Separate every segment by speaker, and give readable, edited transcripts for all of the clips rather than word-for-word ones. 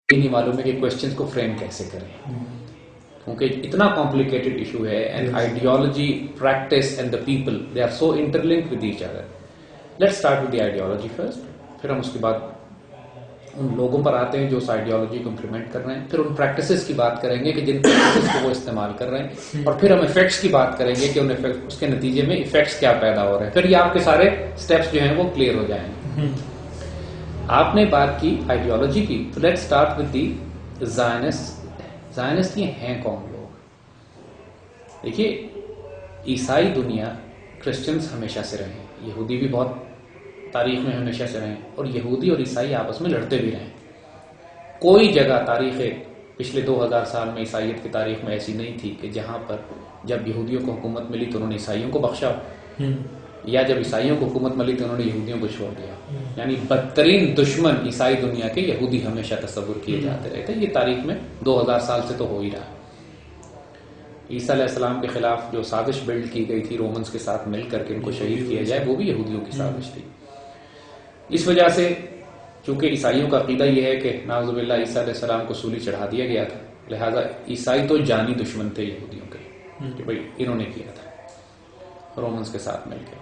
Speaker 1: نہیں معلوم ہے کہ کوشچنز کو فریم کیسے کریں، کیونکہ اتنا کمپلیکیٹڈ ایشو ہے. And ideology, practice and the people they are so interlinked with each other. Let's start with the ideology first, پھر ہم اس کے بعد ان لوگوں پر آتے ہیں جو اس آئیڈیالوجی کو امپلیمنٹ کر رہے ہیں، پھر ان پریکٹسز کی بات کریں گے کہ جن پریکٹسز کو وہ استعمال کر رہے ہیں، اور پھر ہم ایفیکٹس کی بات کریں گے کہ ان اس کے نتیجے میں ایفیکٹس کیا پیدا ہو رہے ہیں. پھر یہ آپ کے سارے اسٹیپس جو ہیں وہ کلیئر ہو جائیں گے. آپ نے بات کی آئیڈیالوجی کی، تو لیٹس اسٹارٹ ود دی زائنسٹ. زائنسٹ یہ ہیں کون لوگ؟ دیکھیے، عیسائی دنیا، کرسچنز ہمیشہ سے رہے ہیں، یہودی بھی بہت تاریخ میں ہمیشہ سے رہے ہیں، اور یہودی اور عیسائی آپس میں لڑتے بھی رہے ہیں. کوئی جگہ تاریخ پچھلے 2000 سال میں عیسائیت کی تاریخ میں ایسی نہیں تھی کہ جہاں پر جب یہودیوں کو حکومت ملی تو انہوں نے عیسائیوں کو بخشا، یا جب عیسائیوں کو حکومت ملی تو انہوں نے یہودیوں کو چھوڑ دیا. یعنی بدترین دشمن عیسائی دنیا کے یہودی ہمیشہ تصور کیے جاتے رہے تھے. یہ تاریخ میں 2000 سال سے تو ہو ہی رہا. عیسیٰ علیہ السلام کے خلاف جو سازش بلڈ کی گئی تھی رومنز کے ساتھ مل کر کے ان کو شہید کیا جائے، وہ بھی یہودیوں کی سازش تھی. اس وجہ سے چونکہ عیسائیوں کا عقیدہ یہ ہے کہ نعوذ باللہ عیسیٰ علیہ السلام کو سولی چڑھا دیا گیا تھا، لہٰذا عیسائی تو جانی دشمن تھے یہودیوں کے، کہ بھائی انہوں نے کیا تھا رومنز کے ساتھ مل کے.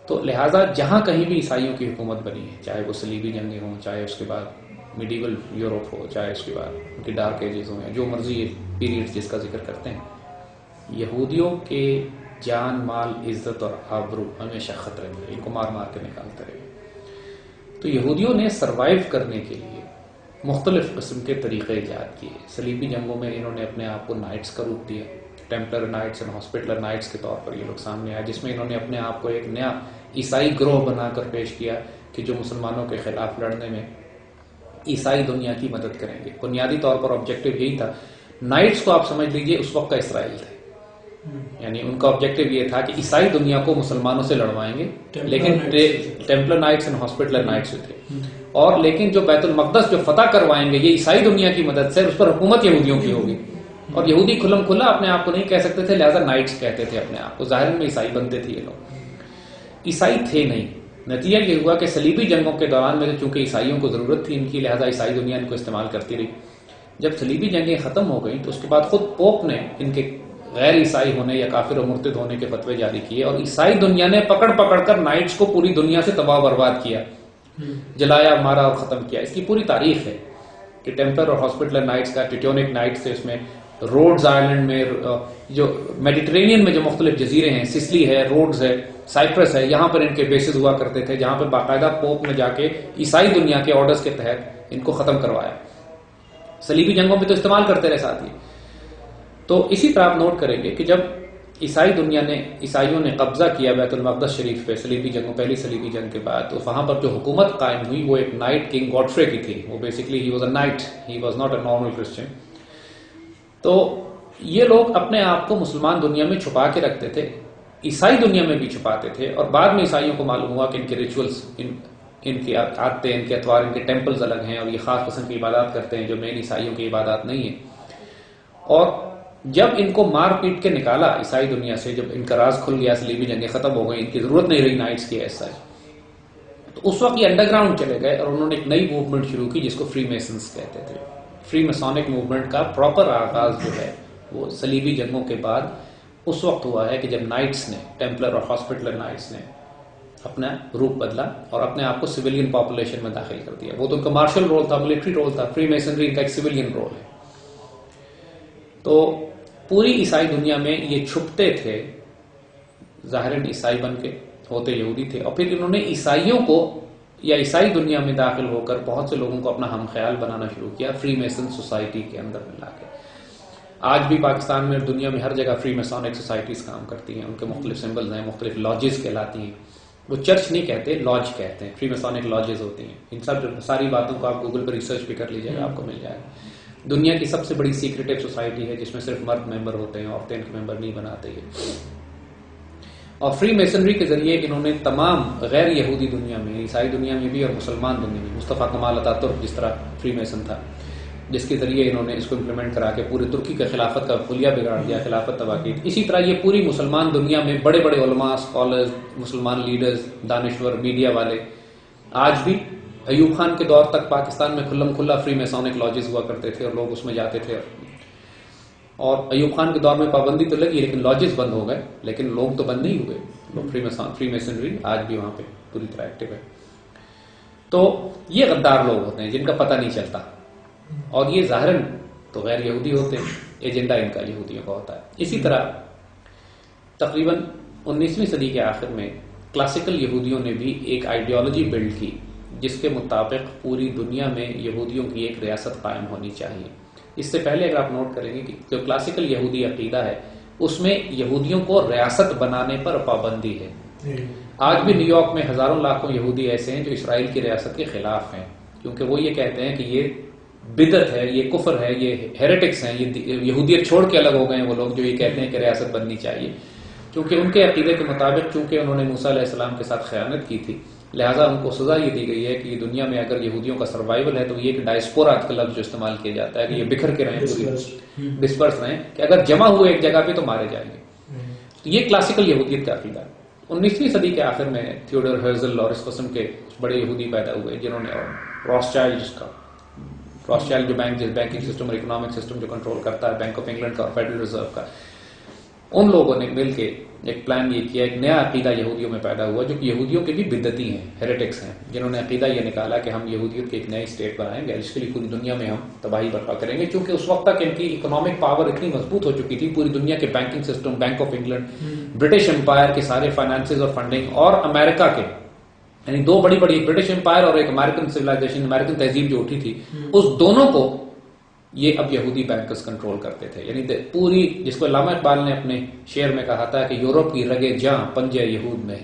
Speaker 1: تو لہٰذا جہاں کہیں بھی عیسائیوں کی حکومت بنی ہے، چاہے وہ صلیبی جنگیں ہوں، چاہے اس کے بعد میڈیول یورپ ہو، چاہے اس کے بعد ان کی ڈارک ایجز ہوں، جو مرضی پیریڈ جس کا ذکر کرتے ہیں، یہودیوں کے جان، مال، عزت اور آبرو ہمیشہ خطرے میں، ان کو مار مار کے نکالتے رہے. تو یہودیوں نے سروائیو کرنے کے لیے مختلف قسم کے طریقے ایجاد کیے. صلیبی جنگوں میں انہوں نے اپنے آپ کو نائٹس کا روپ دیا، ٹیمپلر نائٹس اینڈ ہاسپٹلر نائٹس کے طور پر یہ لوگ سامنے آئے، جس میں انہوں نے اپنے آپ کو ایک نیا عیسائی گروہ بنا کر پیش کیا کہ جو مسلمانوں کے خلاف لڑنے میں عیسائی دنیا کی مدد کریں گے. بنیادی طور پر آبجیکٹو یہی تھا. نائٹس کو آپ سمجھ لیجئے اس وقت کا اسرائیل تھا، یعنی ان کا آبجیکٹو یہ تھا کہ عیسائی دنیا کو مسلمانوں سے لڑوائیں گے، لیکن ٹیمپلر نائٹس اینڈ ہاسپٹلر نائٹس تھے. اور لیکن جو بیت المقدس جو فتح کروائیں گے یہ عیسائی دنیا کی مدد سے، اس پر حکومت یہودیوں کی ہوگی. اور یہودی کھلم کھلا اپنے آپ کو نہیں کہہ سکتے تھے، لہذا نائٹس کہتے تھے اپنے آپ کو. ظاہر میں عیسائی بنتے تھے یہ لوگ، عیسائی تھے نہیں. نتیجہ یہ ہوا کہ صلیبی جنگوں کے دوران میں چونکہ عیسائیوں کو ضرورت تھی ان کی، لہذا عیسائی دنیا ان کو استعمال کرتی رہی. جب صلیبی جنگیں ختم ہو گئیں تو اس کے بعد خود پوپ نے ان کے غیر عیسائی ہونے یا کافر و مرتد ہونے کے فتوے جاری کیے، اور عیسائی دنیا نے پکڑ پکڑ کر نائٹس کو پوری دنیا سے تباہ برباد کیا، جلایا، مارا اور ختم کیا. اس کی پوری تاریخ ہے کہ ٹیمپلر اور ہاسپٹلر نائٹس کا ٹیٹونک نائٹس تھے. اس میں روڈز آئلینڈ میں، جو میڈیٹرینین میں جو مختلف جزیرے ہیں، سسلی ہے، روڈز ہے، سائپرس ہے، یہاں پر ان کے بیسز ہوا کرتے تھے، جہاں پر باقاعدہ پوپ نے جا کے عیسائی دنیا کے آرڈرز کے تحت ان کو ختم کروایا. صلیبی جنگوں میں تو استعمال کرتے رہے ساتھ ہی. تو اسی طرح آپ نوٹ کریں گے کہ جب عیسائیوں نے قبضہ کیا بیت المقدس شریف پہ صلیبی جنگوں، پہلی صلیبی جنگ کے بعد، تو وہاں پر جو حکومت قائم ہوئی وہ ایک نائٹ کنگ گاڈفرے کی تھی. وہ basically he was a night, he was not a normal Christian. تو یہ لوگ اپنے آپ کو مسلمان دنیا میں چھپا کے رکھتے تھے، عیسائی دنیا میں بھی چھپاتے تھے. اور بعد میں عیسائیوں کو معلوم ہوا کہ ان کے ریچولز، ان کی عادتیں، ان کے اتوار، ان کے ٹیمپلز الگ ہیں، اور یہ خاص قسم کی عبادات کرتے ہیں جو مین عیسائیوں کی عبادات نہیں ہیں. اور جب ان کو مار پیٹ کے نکالا عیسائی دنیا سے، جب ان کا راز کھل گیا، صلیبی جنگیں ختم ہو گئی، ان کی ضرورت نہیں رہی نائٹس کی ایسا، تو اس وقت یہ انڈر گراؤنڈ چلے گئے اور انہوں نے ایک نئی موومنٹ شروع کی جس کو فری میسنز کہتے تھے. فری میسونک موومنٹ کا پراپر آغاز جو ہے وہ صلیبی جنگوں کے بعد اس وقت ہوا ہے کہ جب نائٹس نے، ٹیمپلر اور ہاسپٹلر نائٹس نے اپنا روپ بدلا اور اپنے آپ کو سویلین پاپولیشن میں داخل کر دیا. وہ تو ان کا مارشل رول تھا، ملٹری رول تھا. فری میسنری ان کا ایک سویلین رول ہے. تو پوری عیسائی دنیا میں یہ چھپتے تھے، ظاہراً عیسائی بن کے، ہوتے یہودی تھے. اور پھر انہوں نے عیسائیوں کو یا عیسائی دنیا میں داخل ہو کر بہت سے لوگوں کو اپنا ہم خیال بنانا شروع کیا فری میسن سوسائٹی کے اندر ملا کے. آج بھی پاکستان میں اور دنیا میں ہر جگہ فری میسونک سوسائٹیز کام کرتی ہیں. ان کے مختلف سمبلز ہیں، مختلف لاجز کہلاتی ہیں. وہ چرچ نہیں کہتے، لاج کہتے ہیں. فری میسونک لاجز ہوتی ہیں. ان ساری باتوں کو آپ گوگل پر ریسرچ بھی کر لیجیے گا، آپ کو مل جائے گا. دنیا کی سب سے بڑی سیکریٹو سوسائٹی ہے جس میں صرف مرد ممبر ہوتے ہیں، عورتیں کے ممبر نہیں بناتے ہیں. اور فری میسنری کے ذریعے انہوں نے تمام غیر یہودی دنیا میں، عیسائی دنیا میں بھی اور مسلمان دنیا میں، مصطفیٰ کمال اتا ترک جس طرح فری میسن تھا، جس کے ذریعے انہوں نے اس کو امپلیمنٹ کرا کے پورے ترکی کا خلافت کا خلیہ بگاڑ دیا، خلافت تباہ کی. اسی طرح یہ پوری مسلمان دنیا میں بڑے بڑے علماء، اسکالرز، مسلمان لیڈرز، دانشور، میڈیا والے آج بھی ایوب خان کے دور تک پاکستان میں کھلم کھلا فری میسونک لاجز ہوا کرتے تھے اور لوگ اس میں جاتے تھے، اور ایوب خان کے دور میں پابندی تو لگی لیکن لاجز بند ہو گئے، لیکن لوگ تو بند نہیں ہوئے، لوگ فری میسنری آج بھی وہاں پہ پوری طرح ایکٹیو ہے۔ تو یہ غدار لوگ ہوتے ہیں جن کا پتہ نہیں چلتا، اور یہ ظاہراً تو غیر یہودی ہوتے ہیں، ایجنڈا ان کا یہودیوں کا ہوتا ہے۔ اسی طرح تقریباً 19ویں صدی کے آخر میں کلاسیکل یہودیوں نے بھی ایک آئیڈیالوجی بلڈ کی جس کے مطابق پوری دنیا میں یہودیوں کی ایک ریاست قائم ہونی چاہیے۔ اس سے پہلے اگر آپ نوٹ کریں گے کہ جو کلاسیکل یہودی عقیدہ ہے اس میں یہودیوں کو ریاست بنانے پر پابندی ہے۔ آج بھی نیو یارک میں ہزاروں لاکھوں یہودی ایسے ہیں جو اسرائیل کی ریاست کے خلاف ہیں، کیونکہ وہ یہ کہتے ہیں کہ یہ بدعت ہے، یہ کفر ہے، یہ ہیریٹکس ہیں، یہ یہودیت چھوڑ کے الگ ہو گئے ہیں وہ لوگ جو یہ کہتے ہیں کہ ریاست بننی چاہیے، کیونکہ ان کے عقیدے کے مطابق چونکہ انہوں نے موسیٰ علیہ السلام کے ساتھ خیانت کی تھی، لہٰذا ان کو سزا یہ دی گئی ہے کہ یہ دنیا میں اگر یہودیوں کا سروائیول ہے تو یہ ایک ڈائسپورا کا لفظ جو استعمال کیا جاتا ہے کہ یہ بکھر کے رہیں، پوری ڈسپرس رہیں، کہ اگر جمع ہوئے ایک جگہ پہ تو مارے جائیں گے۔ تو یہ کلاسیکل یہودیت کا عقیدہ ہے۔ 19ویں صدی کے آخر میں تھیوڈور ہرزل اور اس قسم کے بڑے یہودی پیدا ہوئے جنہوں نے راسچائلڈ جو بینکنگ سسٹم اور اکنامک سسٹم جو کنٹرول کرتا ہے، بینک آف انگلینڈ کا اور فیڈرل ریزرو کا، ان لوگوں نے مل کے ایک پلان یہ کیا، ایک نیا عقیدہ یہودیوں میں پیدا ہوا جو کہ یہودیوں کے بھی بدعتی ہیں، ہیریٹکس ہیں، جنہوں نے عقیدہ یہ نکالا کہ ہم یہودیت کی ایک نئی اسٹیٹ بنائیں گے، اس کے لیے پوری دنیا میں ہم تباہی برپا کریں گے، چونکہ اس وقت تک ان کی اکنامک پاور اتنی مضبوط ہو چکی تھی، پوری دنیا کے banking system, bank of England, British umpire کے سارے فائنانسز اور فنڈنگ، اور امریکہ کے یعنی دو بڑی بڑی، ایک برٹش امپائر اور ایک امریکن سویلائزیشن، امریکن تہذیب جو اٹھی تھی، اس دونوں کو یہ اب یہودی بینکرز کنٹرول کرتے تھے۔ یعنی پوری، جس کو علامہ اقبال نے اپنے شعر میں کہا تھا کہ یورپ کی رگے جاں پنجے یہود میں